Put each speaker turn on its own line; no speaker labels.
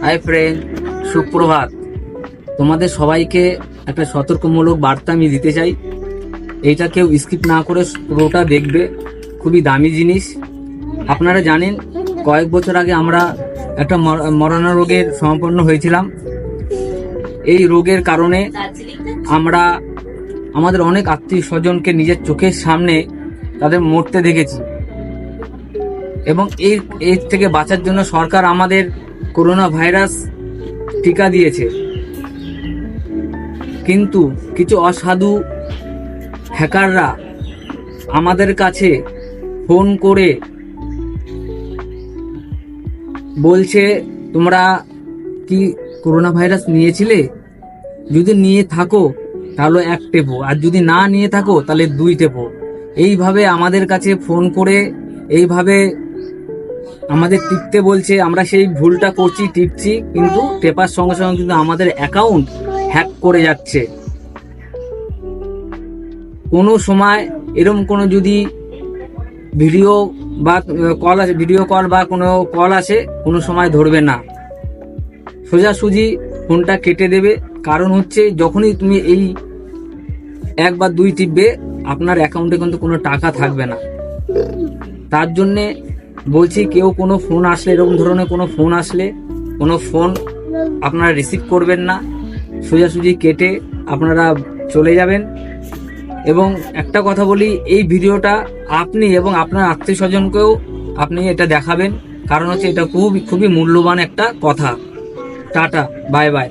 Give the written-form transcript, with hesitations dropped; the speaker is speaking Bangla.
হাই ফ্রেন্ড, সুপ্রভাত। তোমাদের সবাইকে একটা সতর্কমূলক বার্তা আমি দিতে চাই। এইটা কেউ স্কিপ না করে পুরোটা দেখবে, খুবই দামি জিনিস। আপনারা জানেন কয়েক বছর আগে আমরা একটা মরণা রোগের সম্পন্ন হয়েছিলাম। এই রোগের কারণে আমরা আমাদের অনেক আত্মীয় স্বজনকে নিজের চোখের সামনে তাদের মরতে দেখেছি, এবং এর থেকে বাঁচার জন্য সরকার আমাদের করোনা ভাইরাস টিকা দিয়েছে। কিন্তু কিছু অসাধু হ্যাকাররা আমাদের কাছে ফোন করে বলছে, তোমরা কি করোনা ভাইরাস নিয়েছিলে? যদি নিয়ে থাকো তাহলে 1 টেপো, আর যদি না নিয়ে থাকো তাহলে 2 টেপো। এইভাবে আমাদের কাছে ফোন করে এইভাবে আমাদের টিপতে বলছে। আমরা সেই ভুলটা করছি, টিপছি, কিন্তু টেপার সঙ্গে সঙ্গে কিন্তু আমাদের অ্যাকাউন্ট হ্যাক করে যাচ্ছে। কোনো সময় এরকম কোনো যদি ভিডিও বা কল আসে, ভিডিও কল বা কোনো কল আসে, কোনো সময় ধরবে না, সোজাসুজি ফোনটা কেটে দেবে। কারণ হচ্ছে যখনই তুমি এই 1 বা 2 টিপবে, আপনার অ্যাকাউন্টে কিন্তু কোনো টাকা থাকবে না। তার জন্যে বলছি, কেউ কোনো ফোন আসলে, এরকম ধরনের কোনো ফোন আসলে, কোনো ফোন আপনারা রিসিভ করবেন না, সোজাসুজি কেটে আপনারা চলে যাবেন। এবং একটা কথা বলি, এই ভিডিওটা আপনি এবং আপনার আত্মীয় স্বজনকেও আপনি এটা দেখাবেন, কারণ হচ্ছে এটা খুবই মূল্যবান একটা কথা। Tata, bye bye.